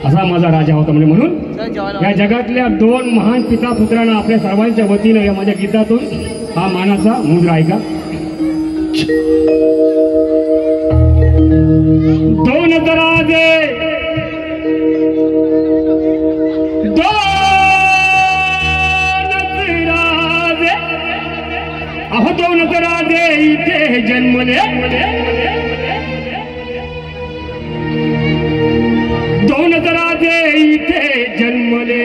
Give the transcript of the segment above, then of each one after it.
असा माझा राजा होता. म्हणजे म्हणून या जगातल्या दोन महान पिता पुत्रांना आपल्या सर्वांच्या वतीनं या माझ्या गीतातून हा मानाचा मुद्रा ऐका. दोन राजे अहो दोन राजे इथे जन्मले. दोन राजे इथे जन्मले.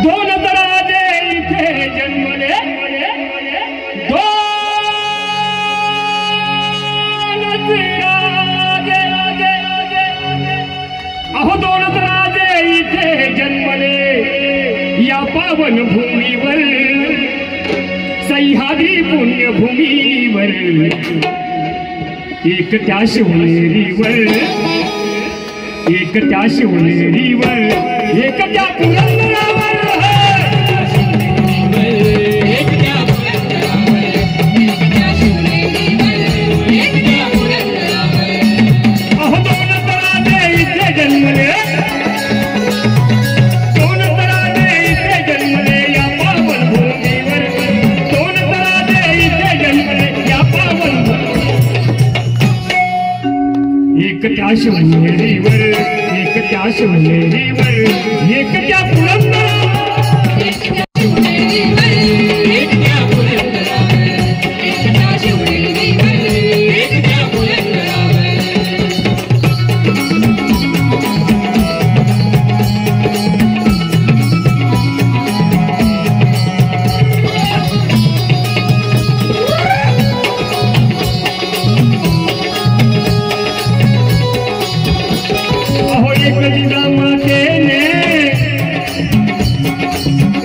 दोन राजे इथे जन्मले. अहो दोन राजे इथे जन्मले. या पावन भूमीवर सह्याद्री पुण्यभूमीवर एक त्या शिवनेरीवर एक त्या शिवनेरीवर एक त्या पुरंदरावर अहो दोन राजे इथे जन्मले. एक त्या शिवनेरीवर एक त्या शिवनेरीवर एक त्या पुरंदरावर एक त्या शिवनेरीवर एक त्या पुरंदरावर एक त्या शिवनेरीवर एक त्या पुरंदरावर.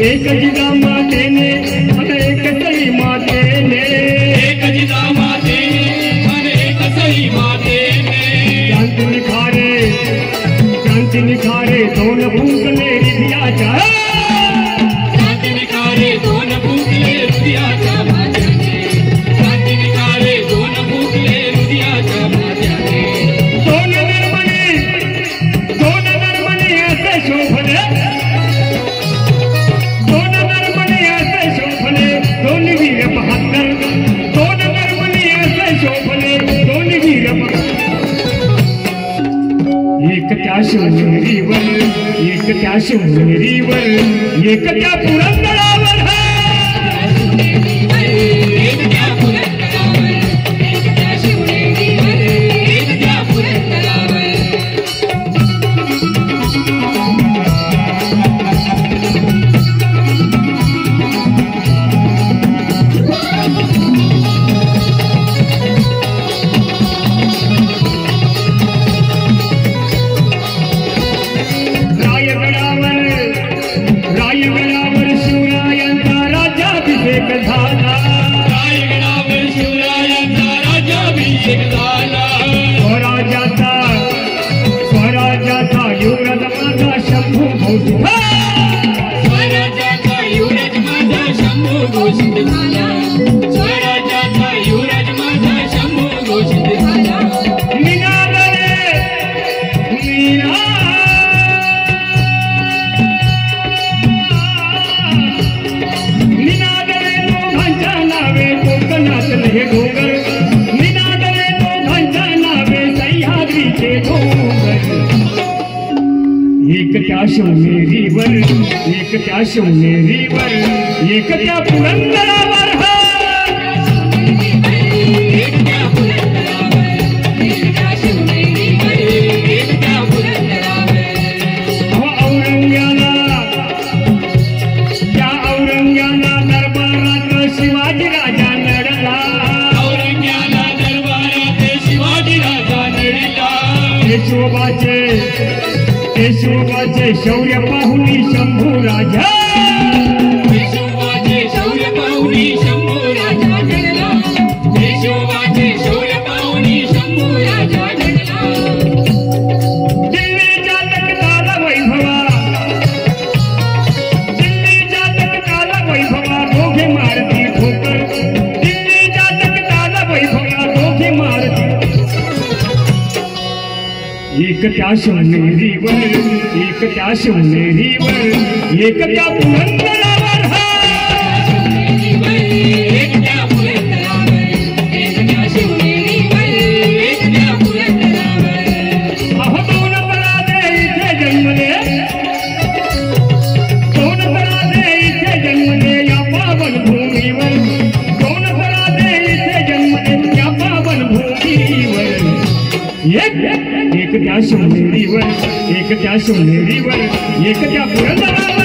एक जिजा मातेने आणि एक सई मातेने एक जिजा मातेने आणि एक सई मातेने क्रांती निखारे दोन फुंकले हृदयाच्या. क्रांती निखारे दोन फुंकले हृदयाच्या माझ्याने. क्रांती निखारे दोन फुंकले हृदयाच्या माझ्याने. दोन नरमणी असे शोभले. दोन वीर बहादर दोन नरमणी असे शोभले. दोन वीर एक त्या शिवनेरीवर एक त्या शिवनेरीवर एक त्या पुरंदरावर एक त्या पुरंदरावर एक त्या शिवनेरीवर एक त्या पुरंदरावर. रायगडावर शिवरायांचा राज्याभिषेक झाला. रायगडावर शिवरायांचा राज्याभिषेक झाला. स्वराज्याचा युवराज माझा शंभू घोषित. स्वराज्याचा युवराज माझा शंभू घोषित झाला. स्वराज्याचा युवराज माझा शंभू घोषित झाला. हे डोंगर निनादले दोघांच्या नावे सह्याद्रीचे डोंगर. एक त्या शिवनेरीवर एक त्या शिवनेरीवर एक त्या पुरंदरावर एक त्या पुरंदरावर एक त्या शिवनेरीवर एक त्या पुरंदरावर. औरंग्याला दरबारात शिवाजी राजा नडला. केशवाचे शौर्य पाहुनी शंभू राजा. केशवाचे शौर्य पाहुनी शंभू राजा घडला. केशवाचे शौर्य पाहुनी शंभू राजा घडला. दिल्लीच्या तख्ताला वैभवा दिल्लीच्या त्या शिवनेरीवर एक त्या शिवनेरीवर एक त्या पुरंदरावर एक त्या शिवनेरीवर एक त्या शिवनेरीवर एक त्या पुरंदरावर इथे जन्मले या पावन भूमीवर एक त्या शिवनेरीवर एक त्या पुरंदरावर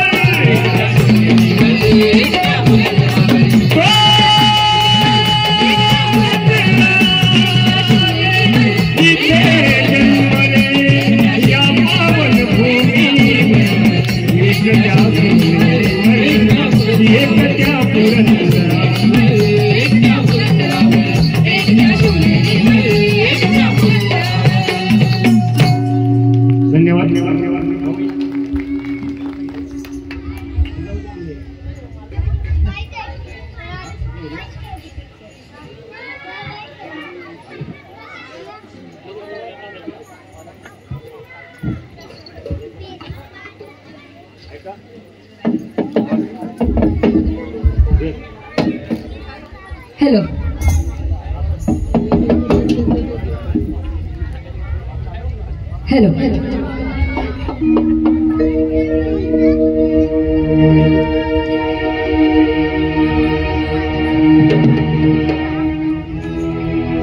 हेलो हेलो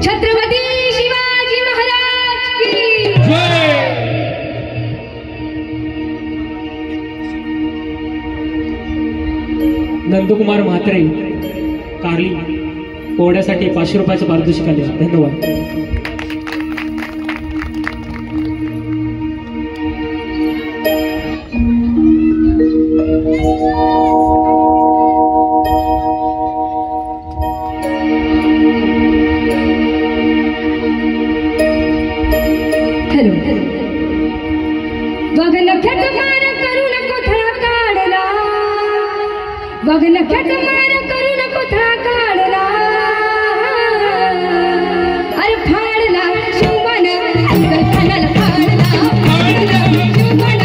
छत्रपती शिवाजी महाराज की जय। नंदकुमार म्हात्रे कारली पोहण्यासाठी 500 रुपयाचं पारितोषिक आले। धन्यवाद। हेलो बघनख्यात मार करू नको थळा काढला बघनख्यात मार करू नको थळा काढला अरे फाडला शिवमान अंगल खानाला फाडला फाडला शिवमान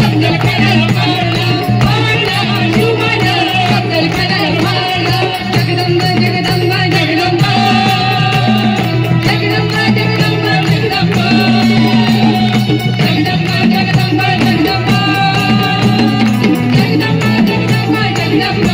अंगल खानाला फाडला फाडला शिवमान अंगल खानाला फाडला जगदंबा जगदंबा जगदंबा जगदंबा जगदंबा जगदंबा जगदंबा जगदंबा जगदंबा जगदंबा जगदंबा जगदंबा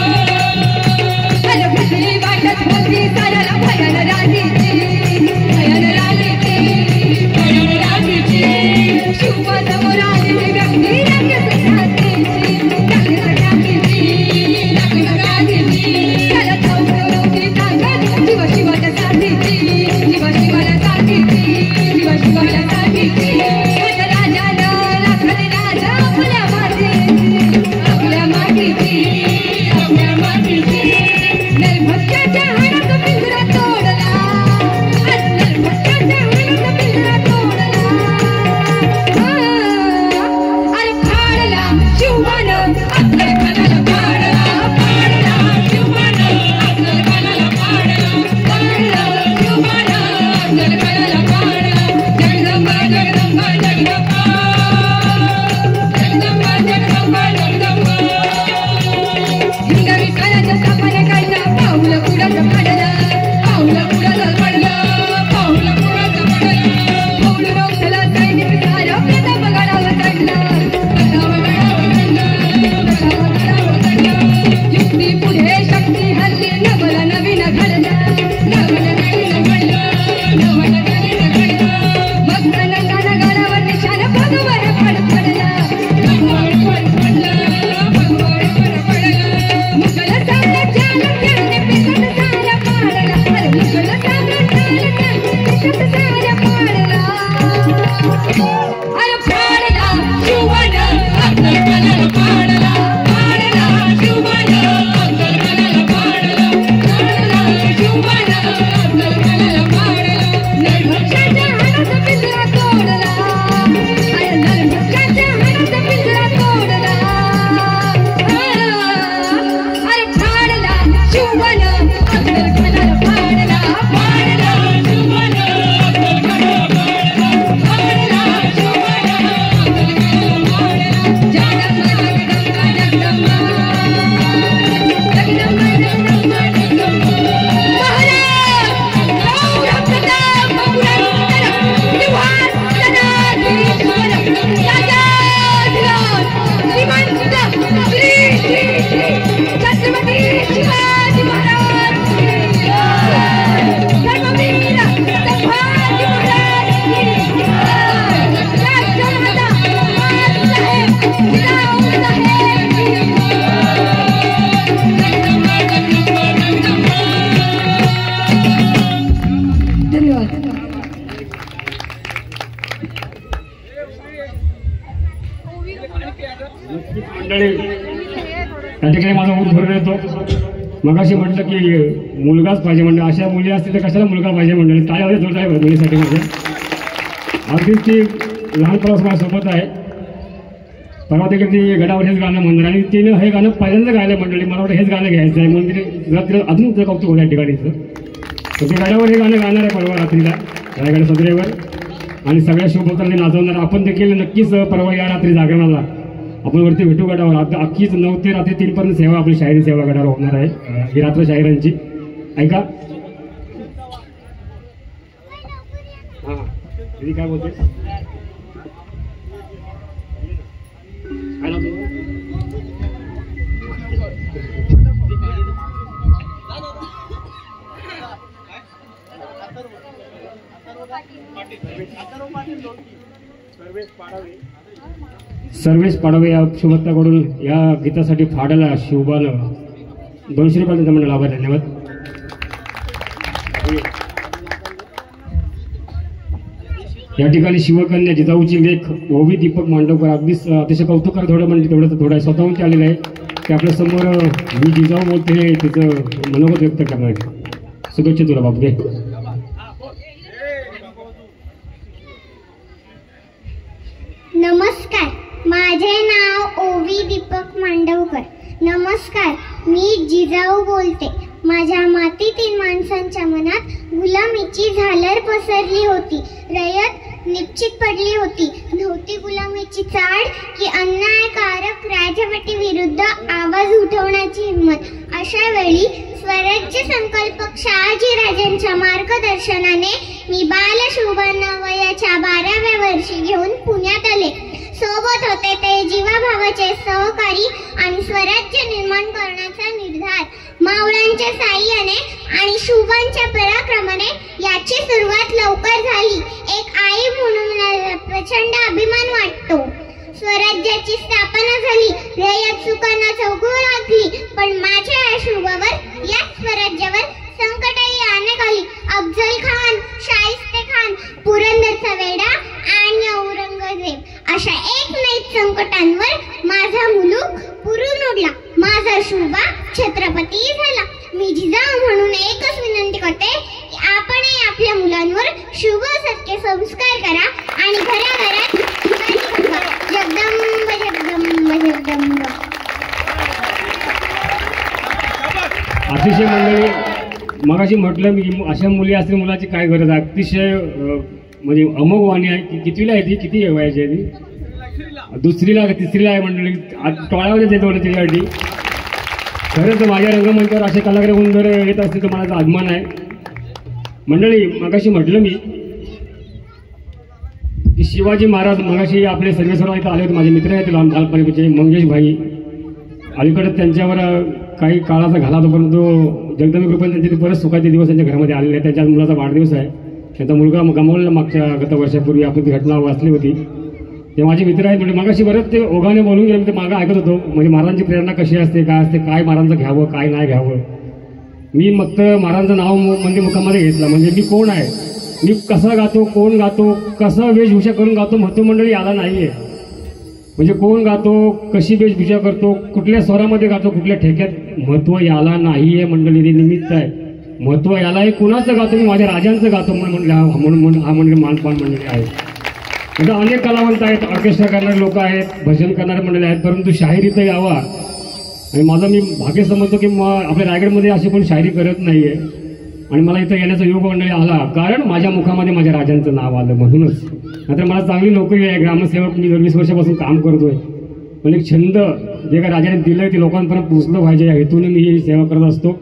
असो. मगाशी म्हटलं की मुलगाच पाहिजे म्हणजे अशा मुली असतील तर कशाला मुलगा पाहिजे म्हणले. टाळ्यावर जोर आहे मुलीसाठी माझ्या. अगदीच ती लहानपणापासून माझ्यासोबत आहे. परवा देखील ती गडावर हेच गाणं म्हणणार आणि तिनं हे गाणं पहिल्यांदा गायलं मंडळी. मला वाटतं हेच गाणं घ्यायचं आहे म्हणून तिने अजून तिचं कौतुक होतं या ठिकाणीचं. तर ते गडावर हे गाणं गाणार आहे परवा रात्रीला रायगड सदरेवर आणि सगळ्या शुभकांनी नाचवणार. आपण देखील नक्कीच परवा या रात्री जागरणाला आपण वरती भेटू गडावर. अख्खीच 9 ते रात्री 3 पर्यंत सेवा आपली शाहिरी सेवा गडावर होणार आहे. ही रात्र शाहिरांची ऐका. हां दीदी काय बोलते. सर्वेश पाडवे या शुभक्ताकडून या गीतासाठी फाडाला शिवबानं 200 रुपयांचा मंडळ आभार. धन्यवाद. या ठिकाणी शिवकन्या जिजाऊची लेख ओवी दीपक मांडवकर अगदीच अतिशय कौतुकार थोडं म्हणजे थोडं स्वतःहून ते आलेलं आहे. ते आपल्या समोर मी जिजाऊ बोलते तिचं मनोगत व्यक्त करणार आहे. शुभेच्छा तुला बापू घे. नमस्कार, माझे नाव ओवी दीपक मांडवकर. नमस्कार, मी जिजाऊ बोलते. माझ्या मातीतील माणसांच्या मनात गुलामीची झालर पसरली होती. रयत निश्चित पडली होती. नव्हती गुलामीची चाड की अन्यायकारक राजवटी विरुद्ध आवाज उठवण्याची हिंमत. अशा वेळी स्वराज्य संकल्पक शहाजीराजांच्या मार्गदर्शनाने मी बालशोभांना वयाच्या 12व्या वर्षी घेऊन पुण्यात आले. सोबत होते ते जीवाभावाचे सहकारी आणि स्वराज्य निर्माण करण्याचा निर्धार. मावळ्यांच्या साह्याने आणि शुभांच्या पराक्रमाने याची सुरुवात लवकर झाली. एक आई म्हणून मला प्रचंड अभिमान वाटतो. स्वराज्याची स्थापना झाली. रयत सुखांना चौघू लागली. पण माझ्या या शुभावर या स्वराज्यावर संकटही अनेक आली. अफजल खान, शाहिस्ते खान, पुरंदरचा वेढा आणि औरंगजेब अशा एकमेक संकटांवर माझा मुलूक पुरून उडला. माझा शुभा छत्रपती झाला. मी जिजाऊ म्हणून एकच विनंती करते की आपणही आपल्या मुलांवर शुभ सत्य संस्कार करा आणि घराघरात जगदंब जगदंब जगदंब. अतिशय मंडळी मगाशी म्हटलं मी अशा मुली असतील मुलाची काय गरज आहे. अतिशय म्हणजे अमोघ वाणी आहे. कितवीला आहे ती, किती वयाची आहे ती. 2रीला का 3रीला आहे मंडळी. टोळ्यावर येते तेवढं त्याच्यासाठी. खरंच माझ्या रंगमंचावर असे कलाकार होऊन जर येत असतील तर मला अभिमान आहे. मंडळी मगाशी म्हटलं मी की शिवाजी महाराज मगाशी आपले सर्वेसर्व इथं आले होते. माझे मित्र आहेत लहानपणीचे मंगेश भाई. अलीकडे त्यांच्यावर काही काळाचा घाला होता परंतु जगदंबे कृपेने त्यांचे परत सुखाचे दिवस त्यांच्या घरामध्ये आलेले आहेत. त्यांच्या मुलाचा वाढदिवस आहे. त्यांचा मुलगा गमावलेला मागच्या गत वर्षापूर्वी आपण ती घटना वाचली होती. ते माझे मित्र आहेत. म्हणजे मगाशी बरंच ते ओघाने बोलून गेले. ते मागं ऐकत होतो म्हणजे महाराजांची प्रेरणा कशी असते, काय असते, काय महाराजांचं घ्यावं काय नाही घ्यावं. मी फक्त महाराजांचं नाव म्हणजे मुखामध्ये घेतलं. म्हणजे मी कोण आहे, मी कसा गातो, कोण गातो, कसं वेशभूषा करून गातो महत्व मंडळी आला नाही आहे. म्हणजे कोण गातो, कशी वेशभूषा करतो, कुठल्या स्वरामध्ये गातो, कुठल्या ठेक्यात महत्व याला नाही आहे मंडळी. ते निमित्त आहे. महत्व याला आहे कुणाचं गातो, मी माझ्या राजांचं गातो म्हणून हा म्हणजे मानपान मंडळी आहे. आता अनेक कलावंत आहेत, ऑर्केस्ट्रा करणारे लोक आहेत, भजन करणारे मंडळी आहेत, परंतु शाहिरीचं यावा आणि माझा मी भाग्य समजतो की आपल्या रायगडमध्ये अशी कोणी शायरी करत नाही आहे. आणि मला इथं येण्याचा योग मंडळी आला कारण माझ्या मुखामध्ये माझ्या राजांचं नाव आलं म्हणूनच. नंतर मला चांगली नोकरी आहे, ग्रामसेवक मी 20 वर्षापासून काम करतोय. पण एक छंद जे काय राजाने दिलं ते लोकांपर्यंत पोहोचलं पाहिजे या हेतूने मी ही सेवा करत असतो.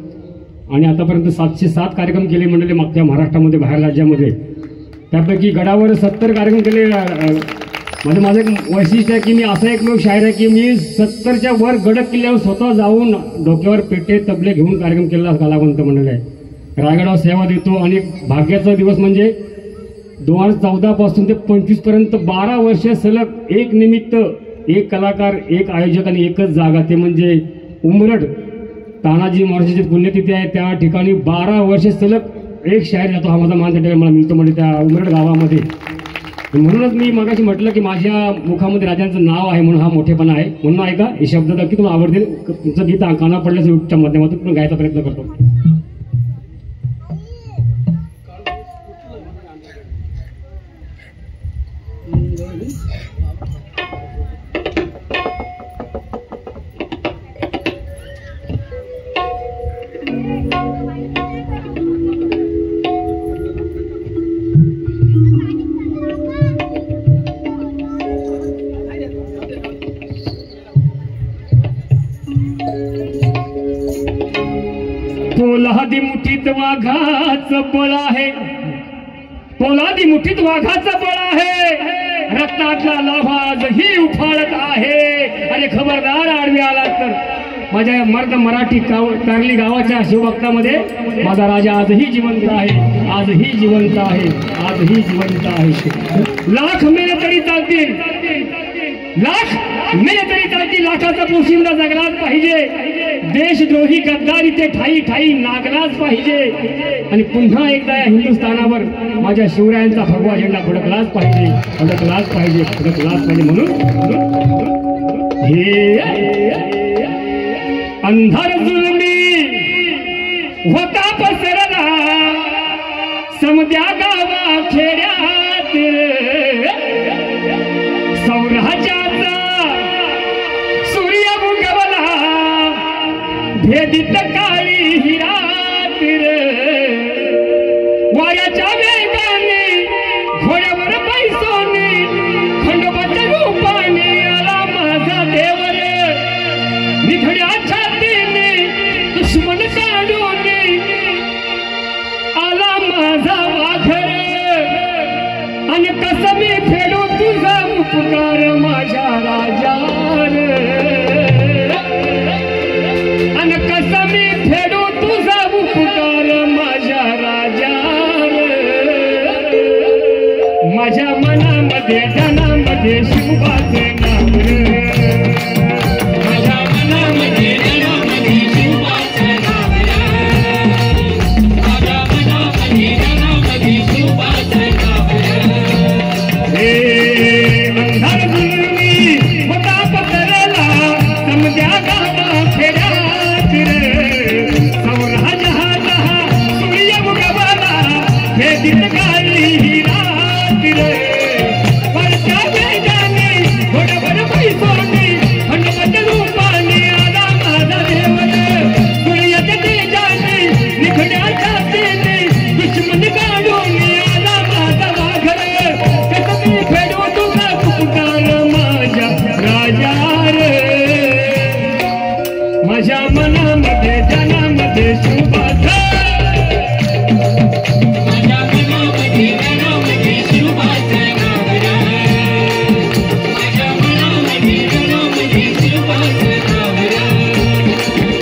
आणि आतापर्यंत 707 कार्यक्रम केले मंडळी मागच्या महाराष्ट्रामध्ये, बाहेर राज्यामध्ये. त्यापैकी गडावर 70 कार्यक्रम केले. माझं एक वैशिष्ट्य आहे की मी असा एकमेव शायर आहे की मी 70च्या वर गड किल्ल्यावर स्वतः जाऊन डोक्यावर पेटे तबले घेऊन कार्यक्रम केलेला कलावंत मंडळ आहे. रायगडावर सेवा देतो. आणि भाग्याचा दिवस म्हणजे 2014 पासून ते 25 पर्यंत 12 वर्ष सलग एक निमित्त, एक कलाकार, एक आयोजक आणि एकच जागा, ते म्हणजे उमरड. तानाजी महाराजांची पुण्यतिथी आहे त्या ठिकाणी 12 वर्ष सलग एक शायर जातो. हा माझा मान त्या ठिकाणी मला मिळतो म्हणजे त्या उमरड गावामध्ये. म्हणूनच मी मगाशी म्हटलं की माझ्या मुखामध्ये राजांचं नाव आहे म्हणून हा मोठेपणा आहे. म्हणून ऐका हे शब्द नक्की तुम्हाला आवडतील. तुमचं गीत काना पडल्याचं युगच्या माध्यमातून पण गायचा प्रयत्न करतो. पोलादी मुठीत वाघाचं बळ आहे, पोलादी मुठीत वाघाचं बळ आहे, रत्नातला लाभा आजही उफाळत आहे. अरे खबरदार आडवी आला तर. माझ्या मर्द मराठी तारली गावाच्या शिवभक्तामध्ये माझा राजा आजही जिवंत आहे, आजही जिवंत आहे, आजही जिवंत आहे. लाख मेले तरी चालतील, लाख मेले तरी चालतील, लाखाचा पोशिंदा जगलाच पाहिजे. देशद्रोही गद्दारी ते ठाई ठाई नागलाच पाहिजे. आणि पुन्हा एकदा या हिंदुस्थानावर माझ्या शिवरायांचा भगवा झेंडा फडकलाच पाहिजे, फडकलाच पाहिजे, फडकलाच पाहिजे. म्हणून हे अंधार जुलमी होता पसरला समद्या गावा खेड्यात, सौराज्याचा सूर्य उगवला भेदित काळी हिरात. वाऱ्याच्या वेगाने घोड्यावर बैसोने खंडोबाच्या रूपाने आला माझा देवर. निधड्या छातीने दुश्मन काढून आला माझा वाघर. आणि कसं मी फेडू तुझा उपकार माझ्या राजार. आणि कसं मी फेडू तुझा उपकार माझ्या राजार. माझ्या मनामध्ये जनामध्ये शिवबाचे नाव, माझ्या मनामध्ये जनामध्ये शिवबाचे नाव, माझ्या मनामध्ये जनामध्ये शिवबाचे नाव. हे अंधार जुलमी होता पसरला समद्या गावा खेड्यात, सौराज्याचा सूर्य उगवला भेदित काळी हिरात. वरच्या वेगाने घोड्यावर बैसोने खंडोबाच्या रूपाने आला माझा देवर. सूर्याच्या तेजाने निखड्या छातीने दुश्मन काढून आला माझा वाघर. कसं मी फेडू तुझा उपकार माझ्या राजार. माझ्या मनामध्ये जनामध्ये शिवबाचा, माझ्या मनामध्ये जनामध्ये शिवबाचा नाव, माझ्या मनामध्ये जनामध्ये शिवबाचा नाव.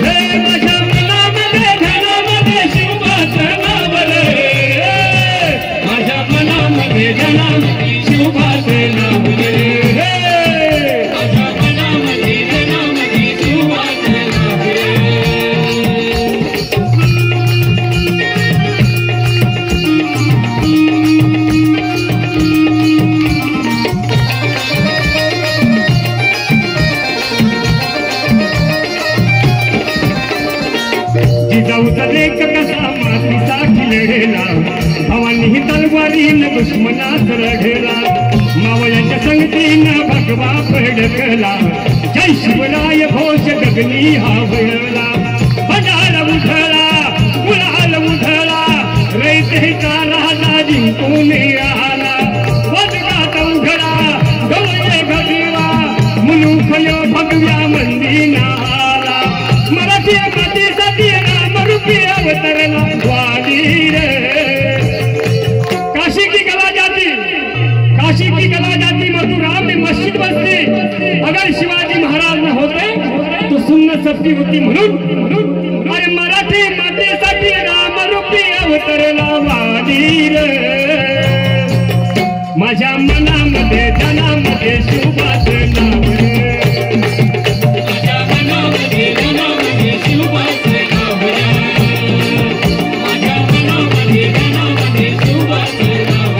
हे माझ्या मनामध्ये जनामध्ये शिवबाचा नाव, माझ्या मनामध्ये जनामध्ये शिवबाचा नाव, माझ्या मनामध्ये जनामध्ये शिवबाचा नाव. जिजाऊचा लेख कसा मातीसाठी लढेला, भवानी तलवारीनं दुश्मनात लढेला. मावळ्याच्या संगतीनं भगवा फडकला, जय शिवराय घोष गगनी हा वळला. बजाला उधळा मुलाल उधळा, रयतेचा राजा जिंकून आला. वजगात उघडा डोळे घडला, मुलुखयो भगव्या मंदिना आला. मराठी मातीसाठी रामरूपी अवतरला वाली रे. काशी की कला जाती, काशी की कला जाती मथुरा में मस्जिद बसती. अगर शिवाजी महाराज न होते तो सुन्नत सबकी होती. म्हणून अरे मराठी मातीसाठी रामरूपी अवतरला वाली रे. माझ्या मनामध्ये जनामध्ये शिवबाचं नाव, माझ्या मनामध्ये जनामध्ये शिवबाचं नाव, माझ्या मनामध्ये जनामध्ये शिवबाचं नाव.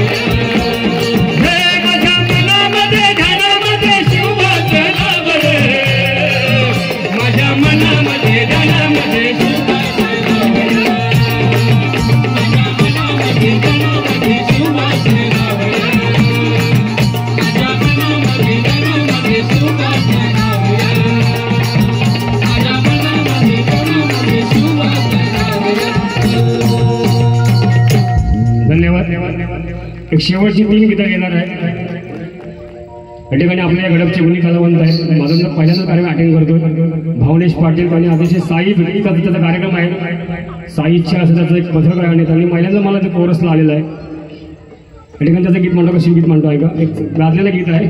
हे एक शेवटची 3 गीतं घेणार आहे. या ठिकाणी आपल्या या गडपचे गुणी कलावंत आहेत. माझा पहिल्यांदा कार्यक्रम अटेंड करतो. भावनेश पाटील आणि अतिशय साई भेटीचा त्याचा कार्यक्रम आहे. साईच्या असं त्याचं एक पथक आहे आणि त्यांनी पहिल्यांदा मला ते कोरसला आलेलं आहे. या ठिकाणी त्याचं गीत म्हणतो का शिवगीत म्हणतो आहे का एक गाजलेलं गीत आहे.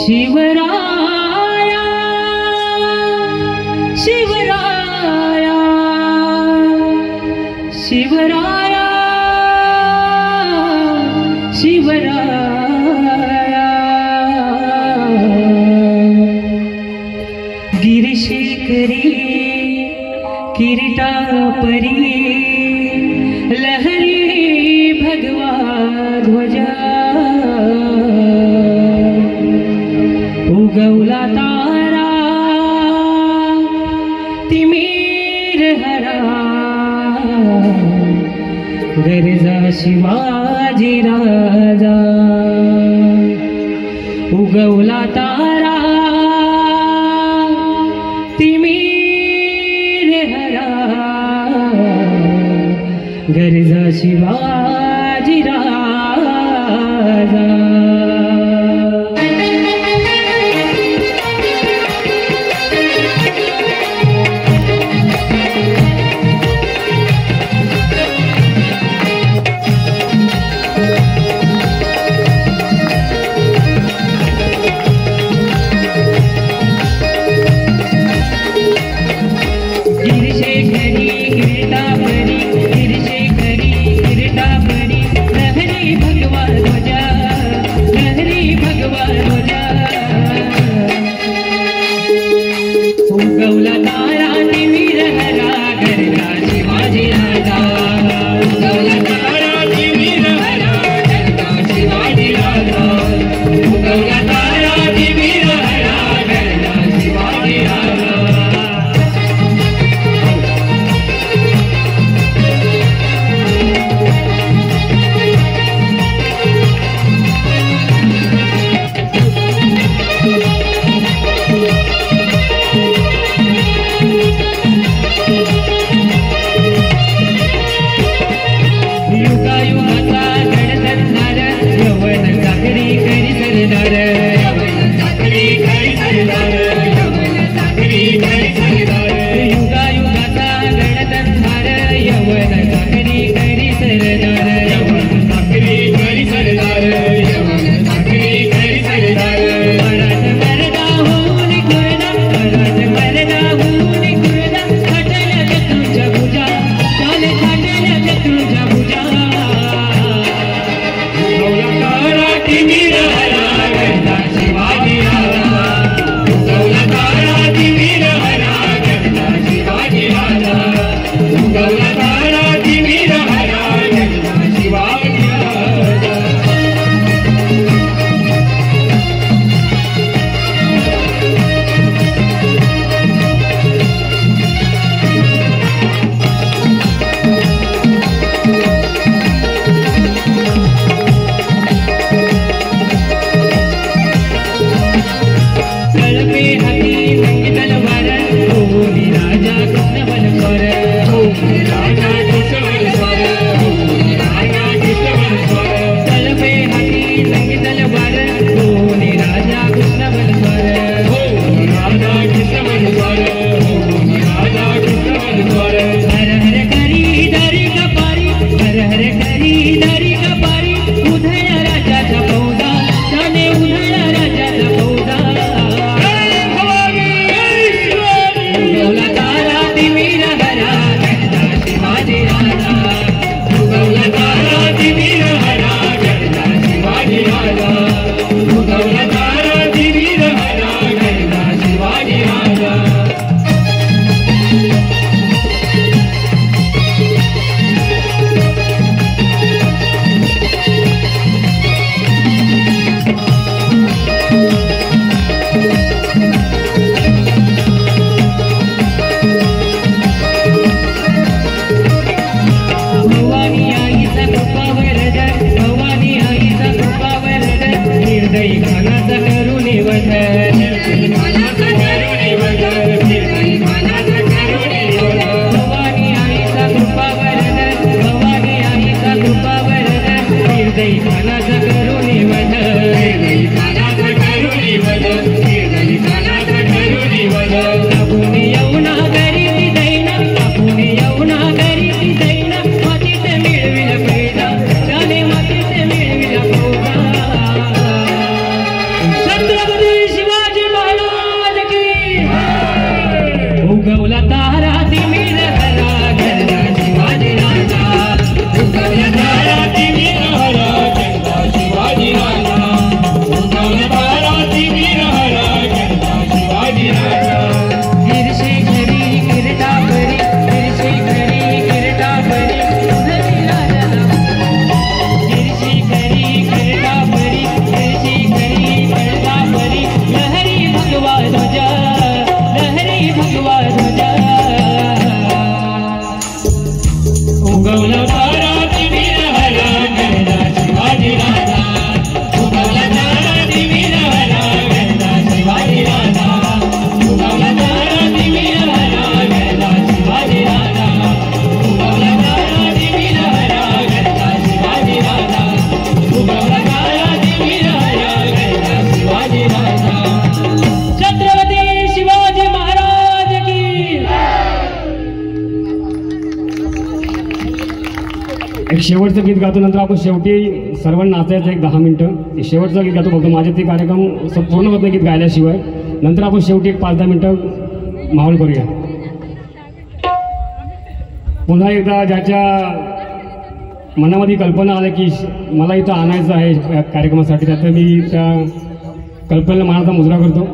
शिवराया शिवराया शिवराया शिवराया गिरिशेखरी किरीटापरी लहरी भगवा ध्वजा उगवला तारा तिमीर हरा गरजा शिवाजी राजा उगवला तारा तिमीर हरा गरजा शिवाजी राजा निर्दयी खानाचा करून वध भवानी आईचा कृपा वरद भवानी आईचा कृपा वरद निर्दयी खानाचा करून वध आपण येऊना घरी ती दैना आपण येऊना घरी ती दैना मातीत मिळविल पैदा त्याने मातीत मिळविल पैदा छत्रपती शिवाजी महाराज की उगवला तारा तिमिर हरा गरजा शिवाजी राजा उगवला तारा तिमिर हरा गरजा शिवाजी राजा उगवला तारा तिमिर हरा गरजा शिवाजी राजा गिरशे घरी गिरटा भरी गिरशे घरी गिरटा भरी उधळी राजाला गिरशे घरी गिरटा भरी गिरशे घरी गिरटा भरी लहरी भगवा ध्वजा लहरी भगवा ध्वजा उगवला तारा तिमिर हरा गरजा शिवाजी राजा उगवला तारा तिमिर हरा गरजा शिवाजी राजा उगवला तारा तिमिर हरा गरजा शिवाजी राजा उगवला तारा तिमिर हरा गरजा शिवाजी राजा उगवला तारा तिमिर हरा गरजा शिवाजी राजा छत्रपती शिवाजी महाराज की एक शेवटचं गीत गातो, नंतर आपण शेवटी सर्वांना नाचायचं एक 10 मिनिटं. शेवटचं गीत गातो बघतो, माझे ते कार्यक्रम पूर्ण होत नाही गीत गायल्याशिवाय. नंतर आपण शेवटी एक 5-10 मिनिटं माहोल करूया. पुन्हा एकदा ज्याच्या मनामध्ये कल्पना आल्या की मला इथं आणायचं आहे या कार्यक्रमासाठी, त्यात मी त्या कल्पनेला मानाचा मुजरा करतो.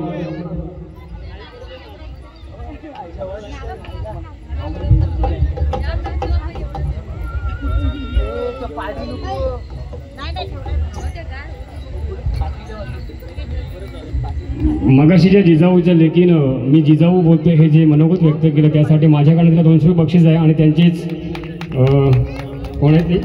मगाशी जे जिजाऊच्या लेकीनं मी जिजाऊ बोलतो हे जे मनोगत व्यक्त केलं त्यासाठी माझ्याकडे तिला 200 रुपये बक्षीस आहे. आणि त्यांचेच कोण आहे ते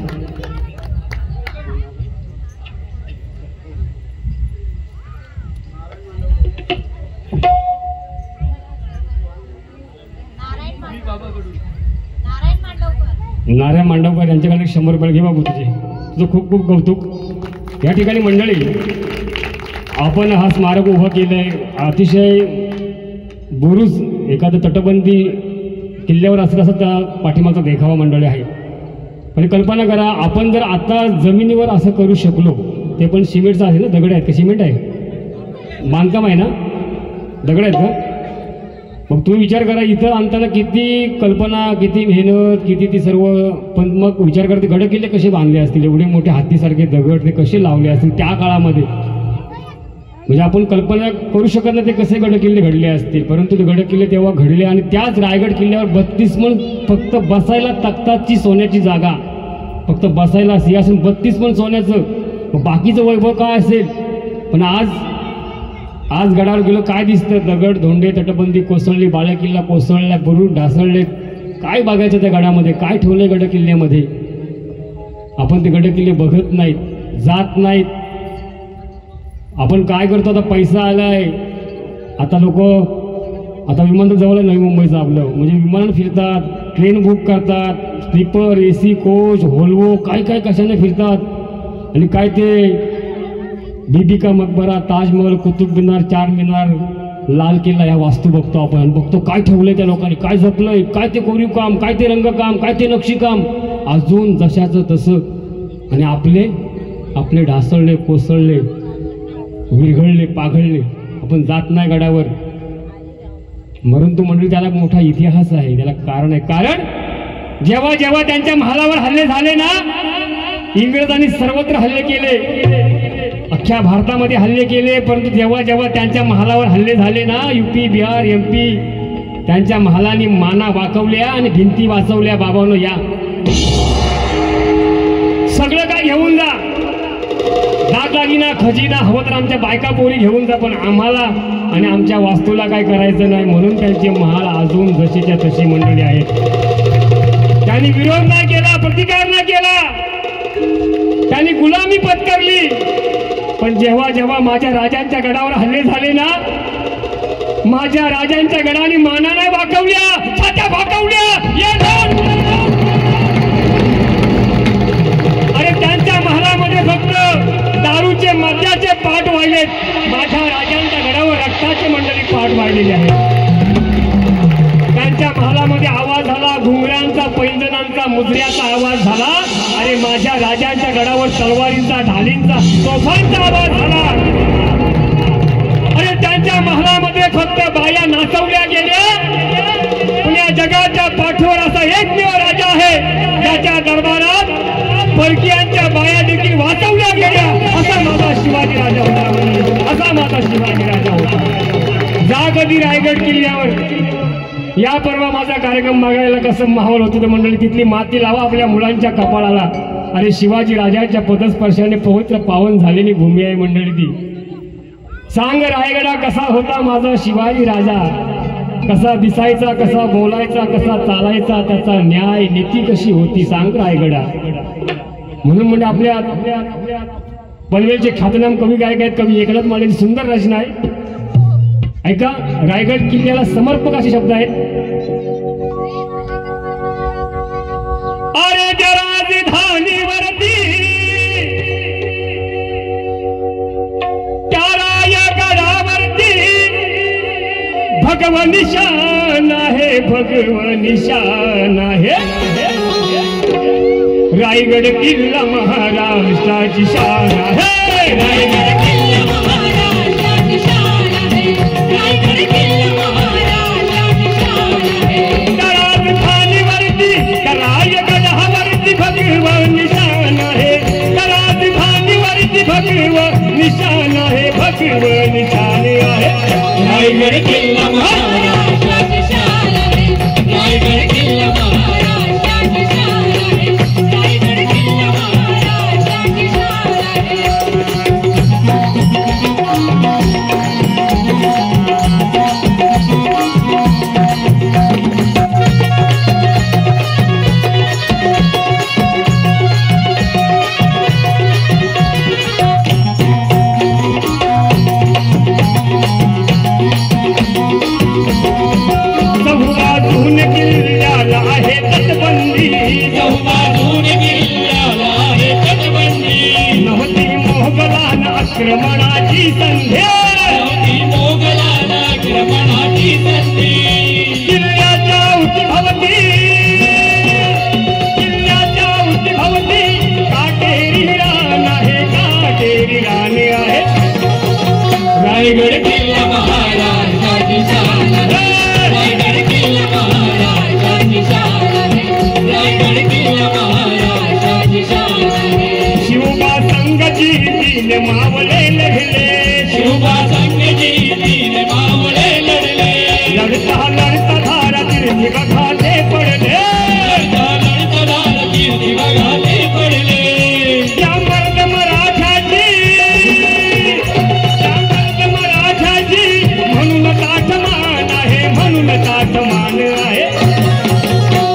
नारायण मांडवकर यांच्याकडे 100 रुपये घे बाबू तुझं खूप खूप कौतुक. या ठिकाणी मंडळी आपण हा स्मारक उभं केलं आहे अतिशय बुरुज एखादं तटबंदी किल्ल्यावर असं असं त्या पाठीमागचा देखावा मंडळी आहे. पण कल्पना करा आपण जर आता जमिनीवर असं करू शकलो, ते पण सिमेंटचं आहे ना, दगड आहेत का सिमेंट आहे, बांधकाम आहे ना, दगड आहेत का. मग तुम्ही विचार करा इथं आणताना किती कल्पना, किती मेहनत, किती ती सर्व. पण मग विचार करा ते गड किल्ले कसे बांधले असतील, एवढे मोठे हत्तीसारखे दगड ते कसे लावले असतील त्या काळामध्ये. म्हणजे आपण कल्पना करू शकत नाही ते कसे गड किल्ले घडले असतील. परंतु ते गड किल्ले तेव्हा घडले. आणि त्याच रायगड किल्ल्यावर 32 मन फक्त बसायला तख्ताची सोन्याची जागा, फक्त बसायला सिंहासन 32 मन सोन्याचं. बाकीचं वैभव काय असेल. पण आज गडावर गेलो काय दिसतं, दगड धोंडे तटबंदी कोसळली, बाळ्या किल्ला कोसळला, बुरुज ढासळले. काय बघायचं त्या गडामध्ये, काय ठेवलंय गड किल्ल्यामध्ये. आपण ते गड किल्ले बघत नाहीत, जात नाहीत. आपण काय करतो आता पैसा आलाय, आता लोक आता विमानतळ जवळ आहे नवी मुंबईचं आपलं, म्हणजे विमानानं फिरतात, ट्रेन बुक करतात, स्लीपर AC कोच व्होल्वो काय काय कशाने फिरतात. आणि काय ते बीबी का मकबरा, ताजमहल, कुतुब मिनार, 4 मिनार, लाल किल्ला ह्या वास्तू बघतो आपण. बघतो काय ठेवलंय त्या लोकांनी, काय जपलंय, काय ते कोरीव काम, काय ते रंगकाम, काय ते नक्षीकाम, अजून जशाचं तसं. आणि आपले ढासळले, कोसळले, विरघळले, पाघळले. आपण जात नाही गडावर. म्हणून तो मंडळी त्याला मोठा इतिहास आहे, त्याला कारण आहे. कारण जेव्हा जेव्हा त्यांच्या महालावर हल्ले झाले ना, इंग्रजांनी सर्वत्र हल्ले केले, अख्ख्या भारतामध्ये हल्ले केले. परंतु जेव्हा जेव्हा त्यांच्या महालावर हल्ले झाले ना, UP बिहार MP त्यांच्या महालांनी माना वाकवल्या आणि भिंती वाचवल्या. बाबांनो या सगळं काय घेऊन जा, दागदागिना खजिना हवं तर आमच्या बायका पोरी घेऊन जा, पण आम्हाला आणि आमच्या वास्तूला काय करायचं नाही. म्हणून त्यांचे महाल अजून जशीच्या तशी मंडळी आहेत. त्यांनी विरोध नाही केला, प्रतिकार नाही केला, त्यांनी गुलामी पत्करली. पण जेव्हा जेव्हा माझ्या राजांच्या गडावर हल्ले झाले ना, माझ्या राजांच्या गडाने मानाने वाकवल्या, छात्या वाकवल्या, अरे त्यांच्या महालामध्ये फक्त दारूचे मद्याचे पाठ वाढलेत, माझ्या राजांच्या गडावर रक्ताचे मंडळी पाठ वाढलेले आहेत. त्यांच्या महालामध्ये आवाज झाला, घुंगरांचा, पैंजणांचा, मुजऱ्याचा आवाज झाला. अरे माझ्या राजांच्या गडावर तलवारींचा, ढालींचा, तोफांचा आवाज झाला. अरे त्यांच्या महालामध्ये फक्त बाया नाचवल्या गेल्या. पण या जगाच्या पाठवर असा एकमेव राजा आहे ज्याच्या दरबारात परकीयांच्या बाया देखील वाचवल्या गेल्या. असा माझा शिवाजी राजा होता, असा माझा शिवाजी राजा होता. जा कधी रायगड किल्ल्यावर, या परवा माझा कार्यक्रम बघायला कसं माहोल होतं मंडळी. तिथली माती लावा आपल्या मुलांच्या कपाळाला. अरे शिवाजी राजांच्या पदस्पर्शाने पवित्र पावन झालेली भूमी आहे मंडळी ती. सांग रायगडा कसा होता माझा शिवाजी राजा, कसा दिसायचा, कसा बोलायचा, कसा चालायचा, त्याचा न्याय नीती कशी होती, सांग रायगडा. म्हणून म्हणजे आपल्या पनवेलचे ख्यातनाम कवी गायक आहेत कवी एकनाथ माळेंची सुंदर रचना आहे. ऐका, रायगड किल्ल्याला समर्पक असे शब्द आहेत. अरे त्या राजधानीवरती त्या रायगडावरती भगवन निशान आहे, भगवन निशान आहे. रायगड किल्ला महाराष्ट्राची शान आहे. रायगड किल्ला महाराष्ट्राची शान आहे. रायगड किल्ला महाराष्ट्राची शान आहे. राजधानीवरती रायगडावरती भगवन निशान आहे. राजधानीवरती भगवन निशान आहे, भगवन निशान आहे. रायगड किल्ला महाराष्ट्राची शान आहे. रायगड किल्ला महाराष्ट्राची शान आहे. रायगड किल्ला महाराष्ट्राची शान आहे. आक्रमणाची संधी, मोगलानाक्रमणाची संधी. किल्ल्याच्या उतीभवती, किल्ल्याच्या उतीभवती काटेरी रान आहे, काटेरी रान आहे. रायगड किल्ला महाराष्ट्राची शान आहे. रायगड किल्ला महाराष्ट्राची शान आहे. रायगड किल्ला महाराष्ट्राची शान आहे. शिवबा संघजी तीन मावळे लढले, शिवबा संघजी तीन मावळे लढले. लढता लढता धारा तीर्थी बघाते पडले, लढता लढता धारा तीर्थी बघाते पडले. त्या मर्द मराठाची, त्या मर्द मराठाची म्हणून ताठमान आहे, म्हणून ताठमान आहे.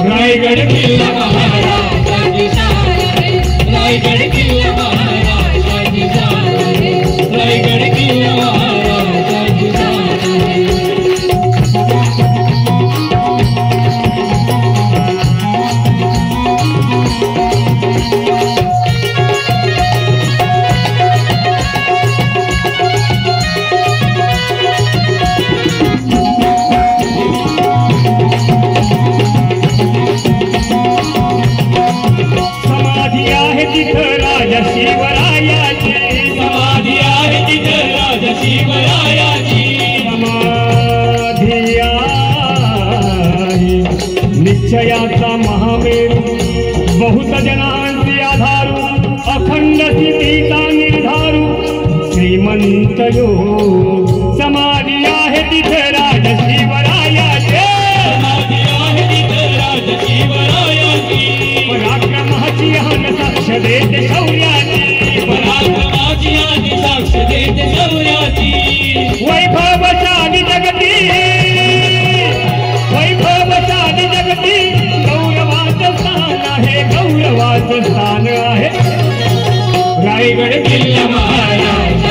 रायगड किल्ला महाराष्ट्राची शान आहे. रायगड किल्ला महाराष्ट्राची शान आहे. रायगड किल्ला महाराष्ट्राची शान आहे. समाधी आहे तिथं राजा शिवरायाची, समाधी आहे तिथं राजा शिवरायाची. समाधी आहे निश्चयाचा महामेरू, बहुत जनांची आधारू, अखंड स्थितीचा निर्धारू, श्रीमंत योग. समाधी आहे तिथं राजा शिवरायाची, समाधी आहे तिथं राजा शिवरायाची. पराक्रमाची हान साक्ष देते शौर्याची, पराक्रमाची हान साक्ष देते शौर्याची. वैभवशाली जगती, वैभवशाली जगती गौरवाचं स्थान आहे, गौरवाचं स्थान आहे. रायगड किल्ला महाराज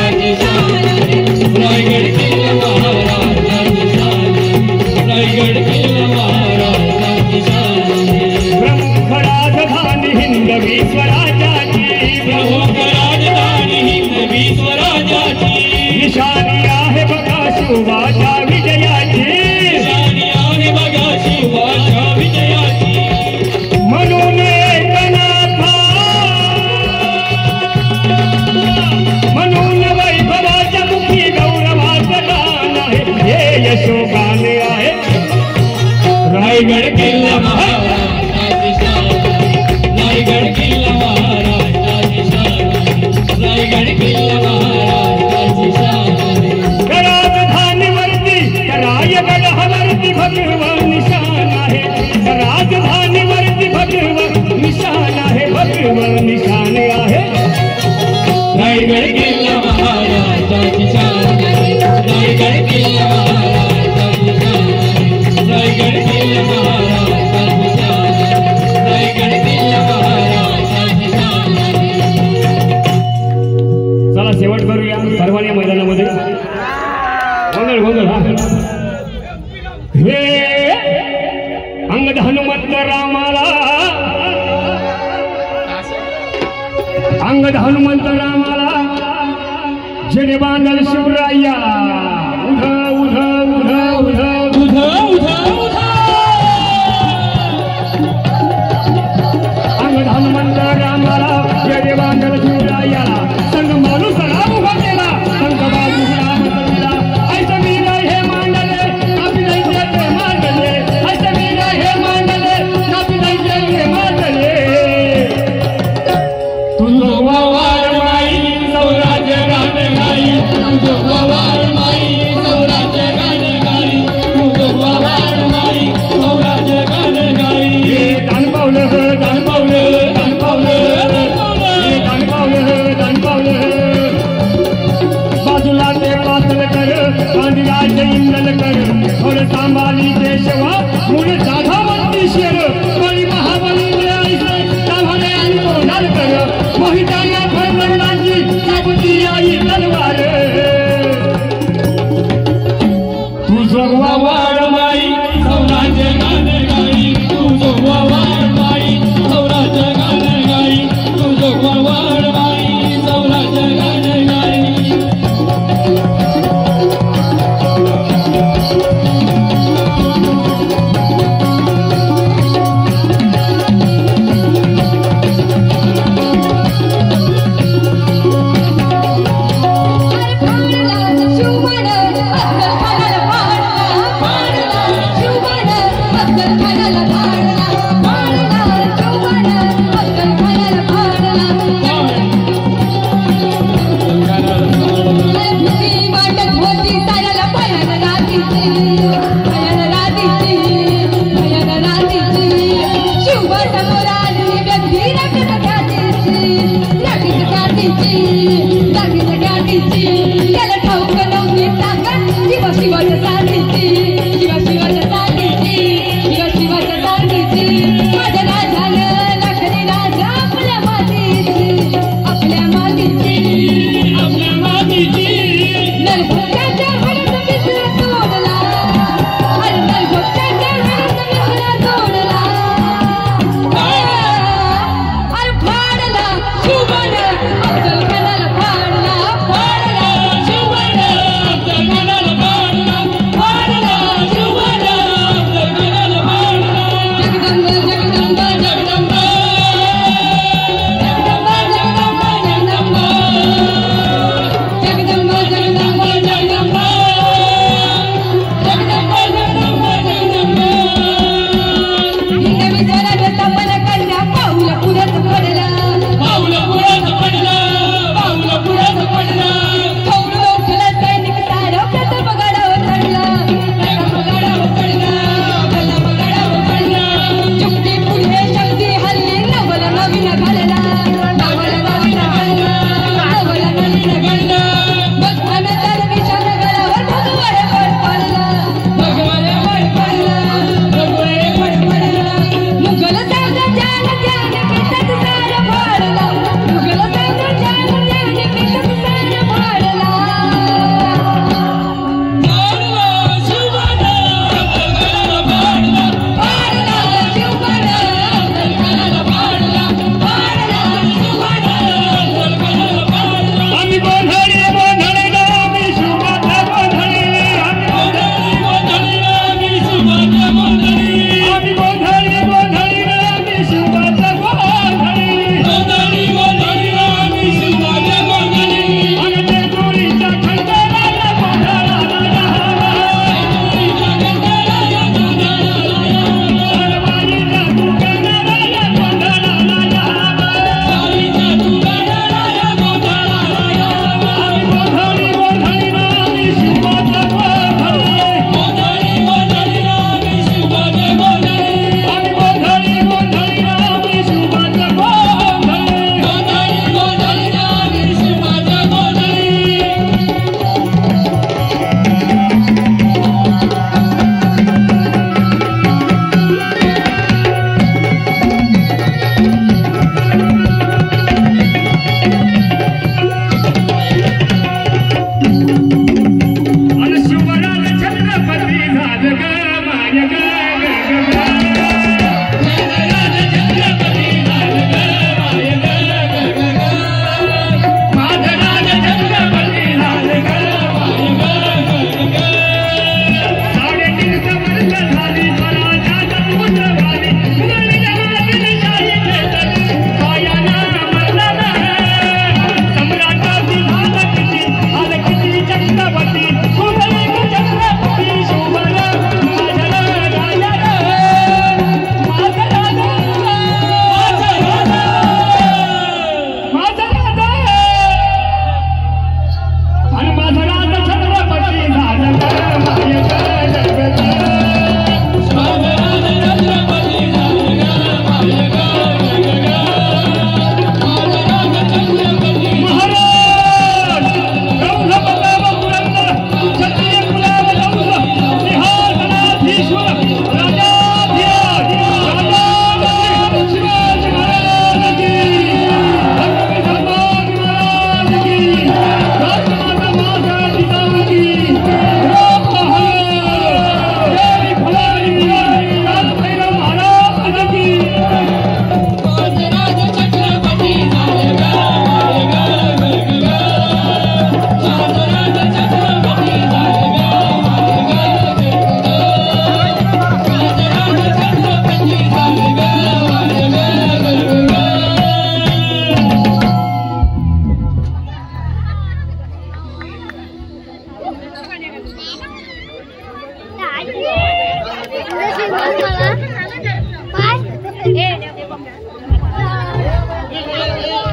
काळामध्ये गोंधळ हा हे अंगद हनुमंत रामाला जेणे बांधल शिवराया उध उध उध उध उध उध अंगद हनुमंत रामाला जेणे बांधल शिवराया संग माणूस राम उभा केला संग बाजू राम दिला ऐसा मीरा हे मांडले कापी जायचे ते मांडले ऐसा मीरा हे मांडले कापी जायचे ते मांडले तुझो वावर माई सौराज्य गाण गाई तुझो वावर माई सौराज्य गाण गाई तुझो वावर माई सौराज्य गाण गाई हे दान पावलं दान पावलं दान पावलं हे दान पावलं बाजूला ते पातळ कर बांधिराचे इंदल कर थोड सांभाळी देशवा मूळ जाधावंती शेर बळी महाबली ऐसे ताभणे आणि तोंडाल कर मोहिताना भरवंडांची साबुती आई तलवार तुझं वावाड माई सौराज्य गाण गाई तुझं वावाड माई सौराज्य गाण गाई तुझं वावाड माई सौराज्य गाण गाई जगदंबा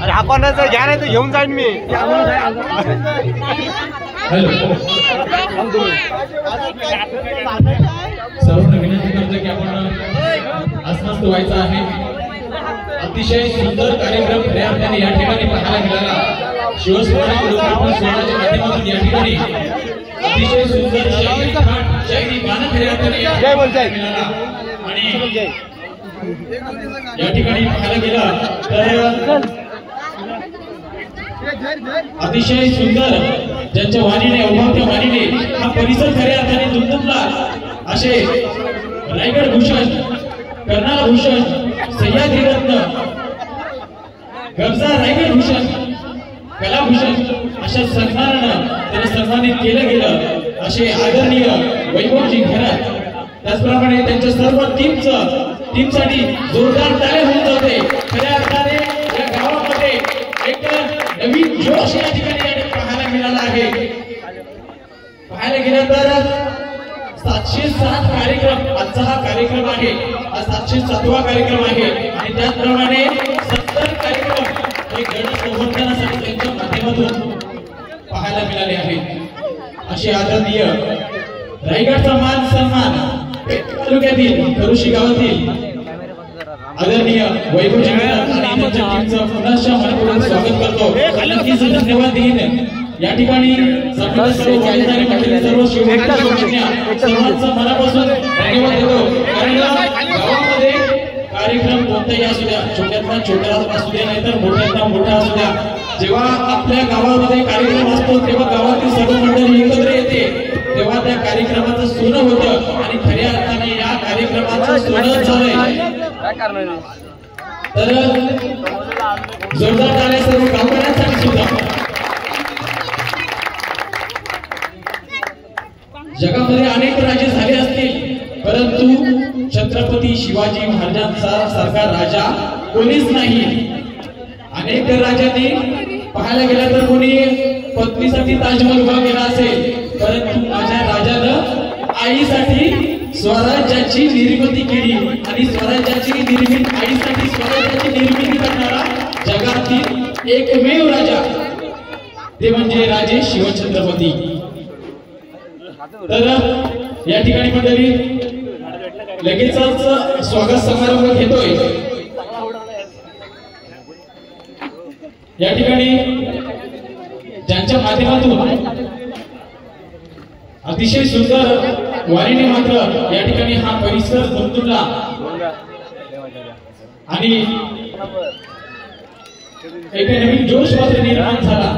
अरे हा कोणाचं घ्या नाही तर घेऊन जाईन मी. सर्वांना विनंती करतो की आपण अस्वस्थ व्हायचं आहे. अतिशय सुंदर कार्यक्रम खऱ्या अर्थाने या ठिकाणी पाहायला मिळाला. शिवस्मरण लोकार्पण सोहळ्याच्या माध्यमातून या ठिकाणी अतिशय सुंदर शायरी गाणं खऱ्या अर्थाने जय बोल जय. मिळाला. आणि या ठिकाणी पाहायला गेलं तर अतिशय सुंदर ज्यांच्या वाणीने अवभावत्या वाणीने हा परिसर खऱ्या अर्थाने दुमदुमला असे रायगड भूषण, कर्नाल भूषण, सह्याद्री रत्न, गरजा रायगड भूषण, कलाभूषण अशा सन्मानानं त्यांना सन्मानित केलं गेलं. असे आदरणीय वैभवजी घरात, त्याचप्रमाणे त्यांच्या सर्व टीमसाठी जोरदार टाळ्या होऊन जाते. खऱ्या अर्थाने या गावामध्ये एक नवीन जोश या ठिकाणी पाहायला मिळाला आहे. पाहायला गेलं तर 707 कार्यक्रम आजचा हा कार्यक्रम आहे. हा 707वा कार्यक्रम आहे. आणि त्याचप्रमाणे 70 कार्यक्रम हे गण संवर्धनासाठी त्यांच्या माध्यमातून पाहायला मिळाले आहेत. असे आदरणीय रायगडचा मान सन्मान तालुक्यातील करुशी गावातील आदरणीय वैभवजी आणि त्यांच्या टीमचं पुनश्च मनपूर्वक स्वागत करतो. नक्कीच धन्यवाद देईन. या ठिकाणी सर्व वाहिदारी मंडळी, सर्व शिवभक्तांना सर्वांचं मनापासून धन्यवाद देतो. कारण गावामध्ये कार्यक्रम कोणताही असू द्या, छोट्यातला छोटा असू द्या नाहीतर मोठ्यातला मोठा असू द्या, जेव्हा आपल्या गावामध्ये कार्यक्रम असतो तेव्हा गावातील सर्व मंडळी एकत्र येते, तेव्हा त्या कार्यक्रमाचं सोनं होतं. आणि खऱ्या अर्थाने या कार्यक्रमाचं सोनं झालंय. तर जोरदार टाळ्या सर्व गावकऱ्यांसाठी सुद्धा. जगामध्ये अनेक राजे झाले असतील, परंतु छत्रपती शिवाजी महाराजांचा सारखा राजा कोणीच नाही. अनेक राजांनी पाहायला गेलं तर कोणी पत्नीसाठी ताजमहल उभा केला असेल, परंतु माझ्या राजानं आईसाठी स्वराज्याची निर्मिती केली. आणि स्वराज्याची निर्मिती, आईसाठी स्वराज्याची निर्मिती करणारा जगातील एकमेव राजा ते म्हणजे राजे शिवछत्रपती. तर या ठिकाणी मंडळी लगेचच स्वागत समारंभ घेतोय. या ठिकाणी ज्यांच्या माध्यमातून अतिशय सुंदर वारीने मात्र या ठिकाणी हा परिसर दुमदुमला आणि एक नवीन जोश मात्र निर्माण झाला.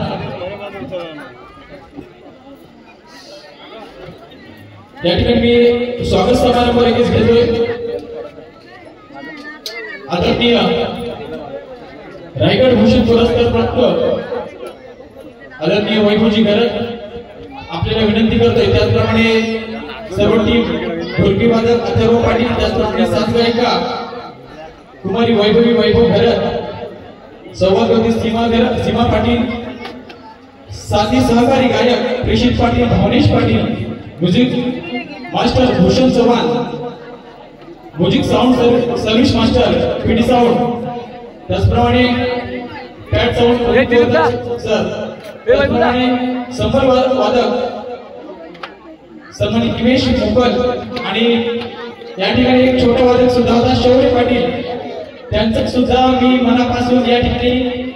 या ठिकाणी मी स्वागत समारंभ लगेच घेतोय. आदरणीय रायगड भूषण पुरस्कार प्राप्त आदरणीय वैभवजी घरत आपल्याला विनंती करतोय. त्याचप्रमाणे सर्व टीम, ढोलकी वादक अथर्व पाटील, त्याचप्रमाणे साथ गायिका कुमारी वैभव घरत, संवादवती सीमा पाटील, साथी सहकारी गायक Preshit Patil, Bhavnesh Patil, music master Bhushan Chavan, music sound service master PD sound, त्याचप्रमाणे पॅड साऊंड सर, त्याचप्रमाणे संबल वादक सन्मानित निमेश मुकल. आणि या ठिकाणी एक छोटा वादक सुद्धा होता शौर्य पाटील, त्यांचं सुद्धा मी मनापासून या ठिकाणी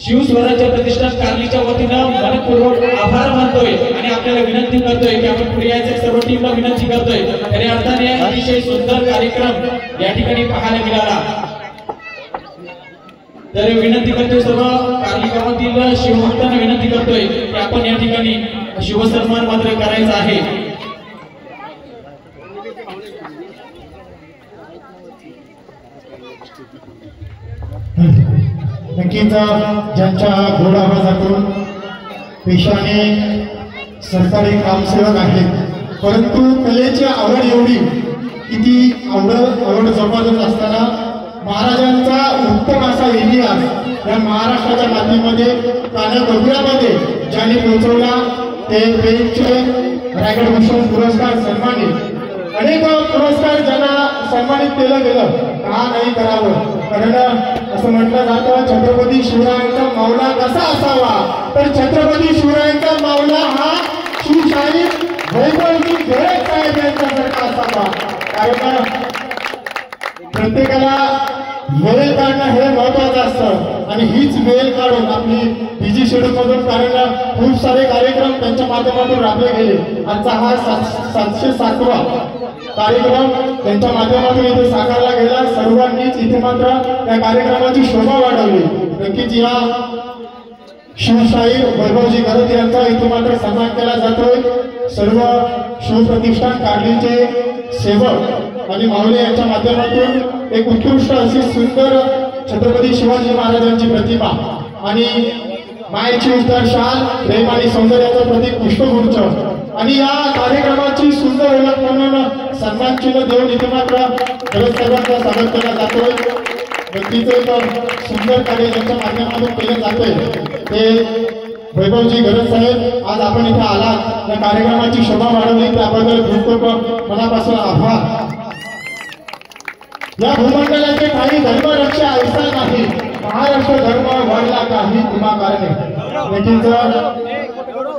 शिवस्वराज्य प्रतिष्ठान कार्लीच्या वतीनं मनपूर्वक आभार मानतोय. आणि आपल्याला विनंती करतोय की आपण पुढे यायचं, सर्व टीमला विनंती करतोय. खऱ्या अर्थाने अतिशय सुंदर कार्यक्रम या ठिकाणी पाहायला मिळाला. तर विनंती करतोय सर्व कार्ली गावातील शिवभक्तांना विनंती करतोय की आपण या ठिकाणी शिवसन्मान मात्र करायचा आहे. नक्कीच ज्यांच्या गोड आवाजातून पेशाने सरकारी कामसेवक आहेत, परंतु कलेची आवड एवढी की ती आवड जबरदस्त असताना महाराजांचा उत्तम असा इतिहास या महाराष्ट्राच्या मातीमध्ये कानाकोपऱ्यामध्ये ज्यांनी पोहोचवला ते बेंच रायगड भूषण पुरस्कार सन्मानित अनेक पुरस्कार ज्यांना सन्मानित केलं गेलं का नाही करावं, कारण असं म्हटलं जातं छत्रपती शिवरायांचा मावला कसा असावा, तर छत्रपती शिवरायांचा मावला हा शिवशाही वैभवजी घरत साहेब यांच्यासारखा असावा. कारण प्रत्येकाला वेळ काढणं हे महत्वाचं असतं आणि हीच वेळ काढून आपली बिझी शेड्यूल मधून, कारण खूप सारे कार्यक्रम त्यांच्या माध्यमातून राबले गेले. आजचा हा 707वा कार्यक्रम त्यांच्या माध्यमातून इथे साकारला गेला. सर्वांनीच इथे मात्र त्या कार्यक्रमाची शोभा वाढवली. नक्कीच या शिवशाहीर वैभवजी घरत यांचा इथे मात्र सन्मान केला जातोय. सर्व शिवप्रतिष्ठान काढलीचे सेवक आणि माऊली यांच्या माध्यमातून एक उत्कृष्ट अशी सुंदर छत्रपती शिवाजी महाराजांची प्रतिमा आणि मायेची उद्धार शाल, प्रेम आणि सौंदर्याचं प्रतीक पुष्पगुच्छ आणि या कार्यक्रमाची सुंदर ओळख म्हणून सन्मान चिन्ह देऊन इथे मात्र घरत साहेबांचं स्वागत केलं जातोय. नक्कीच एक सुंदर कार्य ज्यांच्या माध्यमातून केलं जातंय ते वैभवजी घरत साहेब, आज आपण इथे आलात, या कार्यक्रमाची शोभा वाढवली त्याबद्दल खूप खूप मनापासून आभार. या भूमंडलाचे काही धर्मरक्षा ऐसा नाही, महाराष्ट्र धर्म वाढला काही तुम्हा कारणे. नक्कीच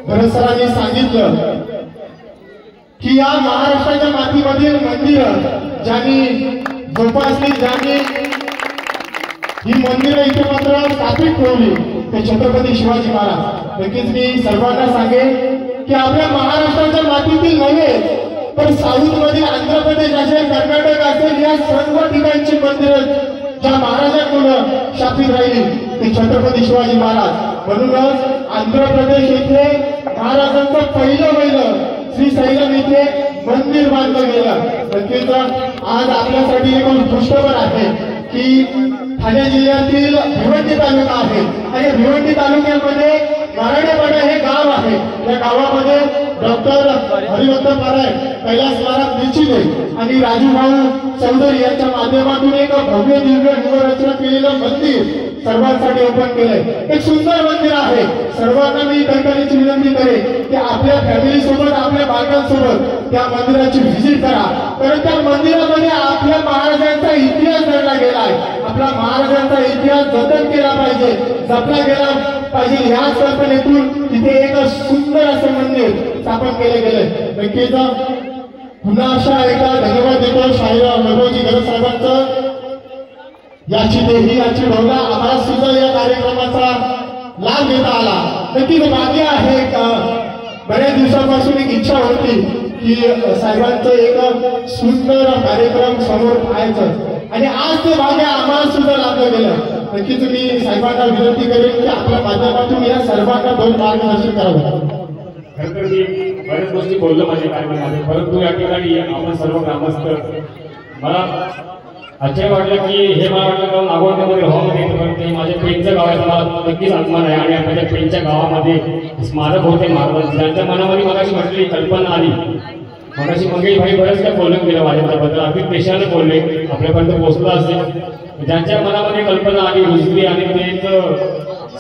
घरत सरांनी सांगितलं की या महाराष्ट्राच्या मातीमधील मंदिर ज्यांनी जोपासली, ज्यांनी ही मंदिरं इथे मात्र स्थापित ठेवली ते छत्रपती शिवाजी महाराज. नक्कीच मी सर्वांना सांगेन की आपल्या महाराष्ट्राच्या मातीतील नव्हे तर साऊथ मधील आंध्र प्रदेश असेल, कर्नाटक असेल, या सर्व ठिकाणची मंदिरं ज्या महाराजांमुळे शापित राहिली ते छत्रपती शिवाजी महाराज. म्हणूनच आंध्र प्रदेश येथे महाराजांचं पहिलं श्रीशैलम येथे मंदिर बांधलं गेलं. नक्कीच आज आपल्यासाठी एक खुशखबर आहे की ठाणे जिल्ह्यातील भिवंडी तालुका आहे आणि भिवंडी तालुक्यामध्ये नारायणपाडा हे गाव आहे. या गावामध्ये डॉक्टर हरिवंत पाराय कैलास स्मारक निश्चित आणि राजूभाऊ चौधरी यांच्या माध्यमातून एक भव्य दिव्य गृहरचना केलेलं मंदिर सर्वांसाठी ओपन केलंय. एक सुंदर मंदिर आहे. सर्वांना मी कळकळीची विनंती करेन की आपल्या फॅमिली सोबत, आपल्या बालकांसोबत त्या मंदिराची व्हिजिट करा, कारण त्या मंदिरामध्ये आपल्या महाराजांचा इतिहास दडला गेला आहे. आपला महाराजांचा इतिहास जतन केला पाहिजे, जपला गेला पाहिजे. ह्या कल्पनेतून तिथे एक सुंदर असं मंदिर स्थापन केले गेले. नक्कीच पुन्हा अशा एकदा धन्यवाद देतो शाहीर वैभवजी घरत साहेबांचं. याची देही याची ढोला आम्हाला सुद्धा या कार्यक्रमाचा लाभ घेता आला. नक्कीच भाग्य आहे. बऱ्याच दिवसापासून एक इच्छा होती की साहेबांचं एक सुंदर कार्यक्रम समोर पाहायचं आणि आज ते भाग्य आम्हाला सुद्धा लाभलं गेलं. नक्कीच मी साहेबांना विनंती करेन की आपल्या माध्यमातून या सर्वांना दोन मार्गदर्शन करावं. खरं तर मी बऱ्याच गोष्टी बोललो माझ्या कार्यक्रमामध्ये, परंतु या ठिकाणी आपण सर्व ग्रामस्थ मला आश्चर्य वाटलं की हे मला वाटलं गाव नागोठण्यामध्ये गावामध्ये येतं, पण ते माझ्या पेणचं गाव आहे, मला नक्कीच अभिमान आहे. आणि माझ्या पेणच्या गावामध्ये स्मारक होते महाराजांचे, त्यांच्या मनामध्ये मगाशी म्हटली कल्पना आली. मगाशी मंगेश भाई बरंच काय बोलून गेलं माझ्याबद्दल, अगदी पेशाने बोलले, आपल्यापर्यंत पोहोचलं असेल. ज्यांच्या मनामध्ये कल्पना आली रुजली आणि ते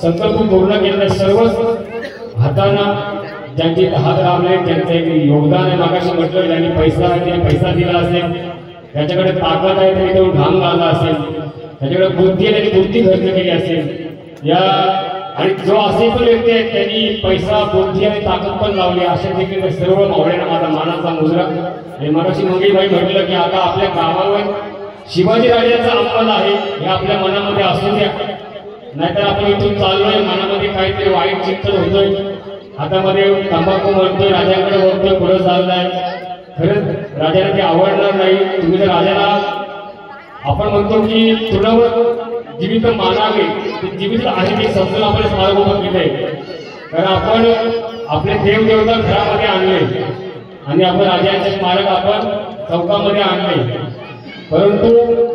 संकल्प पूर्ण केलं, सर्वच हातांना ज्यांचे हात राबले त्यांचं एक योगदान आहे. मगाशी म्हटलं ज्यांनी पैसा दिला असेल, त्याच्याकडे ताकद आहे तरी तो घाम घालला असेल, त्याच्याकडे बुद्धी आहे त्यांनी बुद्धी खर्च केली असेल. या आणि जो असे पण व्यक्ती आहेत त्यांनी पैसा, बुद्धी आणि ताकद पण लावली. अशा देखील सर्व मावळ्यांना माझा मानाचा मुजरा. आणि मगाशी मंगेशभाई म्हटलं की आता आपल्या गावावर शिवाजी राजांचा अपमान आहे हे आपल्या मनामध्ये असू द्या, नाहीतर आपण इथून चाललोय मनामध्ये काहीतरी वाईट चिंतन होतोय, हातामध्ये तंबाखू म्हणतोय, राजाकडे वळतोय, पुढे चाललाय. खरंच राजाला ते आवडणार नाही. तुम्ही जर राजाला आपण म्हणतो की तुझ्यावर जीवित मानावे, ते जीवित आहे ते समजून आपण स्मारक उभं केलंय. कारण आपण आपले देवदेवता घरामध्ये आणले आणि आपण राजांचे स्मारक आपण चौकामध्ये आणले. परंतु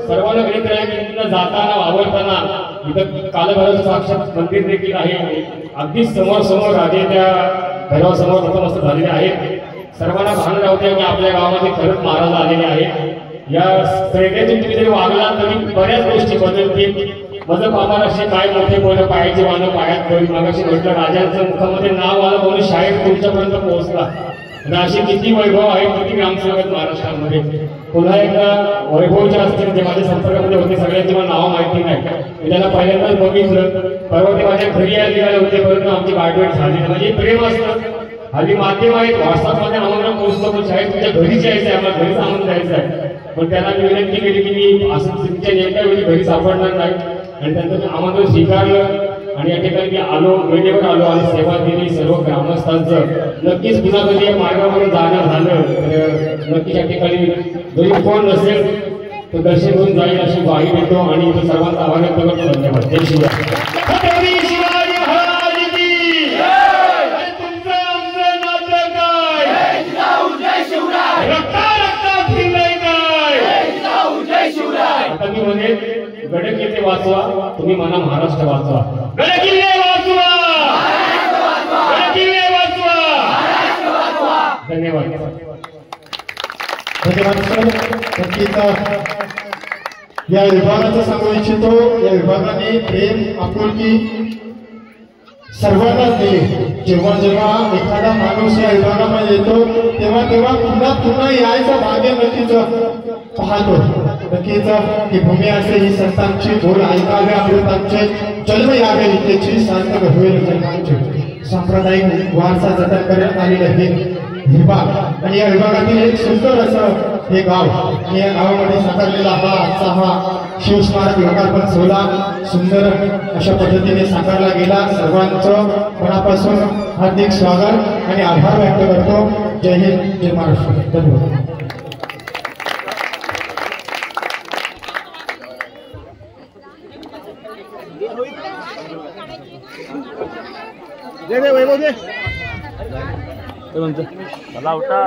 सर्वांना विनंती आहे की तिथं जाताना वावरताना इथं कालभैरव साक्षात मंदिर देखील आहे. अगदी समोर राजे त्या भैरवासमोर नतमस्तक झालेले आहेत. सर्वांना भान राहते की आपल्या गावामध्ये खरंच महाराज आलेले आहेत. या प्रेरणेतून तुम्ही जरी वागला तरी बऱ्याच गोष्टी बदलतील. माझं बाबाराशी काय मोठे बोललं, पायाची वाहनं पायात पडली. मागाशी म्हटलं राजांचं मुखामध्ये नाव आलं म्हणून शाळेत तुमच्यापर्यंत पोहोचला. आणि असे किती वैभव आहे, किती ग्रामसेवक आहेत महाराष्ट्रामध्ये. पुन्हा एकदा वैभवचे असतील जे माझ्या संपर्कामध्ये होते, सगळ्यांची मला नावं माहिती नाही, मी त्याला पहिल्यांदाच बघितलं. परवा ते माझ्या घरी यायला निघाले होते, परंतु आमची गाठभेट झाली नाही. म्हणजे प्रेम असतं. हल्ली माध्यम आहेत, व्हॉट्सअपमध्ये आम्हाला पोहोचलं, पण शाळेत तुमच्या घरी जायचं आहे, आम्हाला घरी सांगून जायचं आहे. पण त्यांना मी विनंती केली की मी असं तुमच्या नेमक्या वेळी घरी सापडणार नाही, आणि त्यांचं आम्हाला स्वीकारलं. आणि या ठिकाणी मी आलो, वेळेवर आलो आणि सेवा दिली सर्व ग्रामस्थांचं. नक्कीच पुन्हा कधी या मार्गावर जाणं झालं तर नक्कीच या ठिकाणी जरी कोण नसेल तर दर्शन होऊन जाईल अशी ग्वाही देतो आणि इथं सर्वांचा आभार व्यक्त करतो. धन्यवाद. जय शिवराय. शिवाजी महाराज की तुमचं आमचं नातं काय? रक्ता रक्तात फिरलंय काय? आता मी म्हणे गडकिल्ले वाचवा, तुम्ही म्हणा महाराष्ट्र वाचवा. गडकिल्ले वाचवा, गडकिल्ले वाचवा. धन्यवाद. धन्यवाद सर. नक्कीच या विभागाचं सांगू इच्छितो, या विभागाने प्रेम आपुलकी सर्वांनाच दिली. जेव्हा जेव्हा एखादा माणूस या विभागामध्ये येतो तेव्हा तेव्हा पुन्हा यायचा भाग्य नक्कीच पाहतो. नक्कीच ही भूमी असे ही संतांची बोल ऐकावे, अमृतांचे जन्म यावे, इथेची सार्थक होईल जन्मांचे. सांप्रदायिक वारसा जतन करण्यात आलेलं हे विभाग आणि या विभागातील एक सुंदर असं हे गाव आणि या गावामध्ये साकारलेला हा शिवस्मारक लोकार्पण सोहळा सुंदर अशा पद्धतीने साकारला गेला. सर्वांचं मनापासून हार्दिक स्वागत आणि आभार व्यक्त करतो. जय हिंद, जय महाराष्ट्र. धन्यवाद. मला उठा.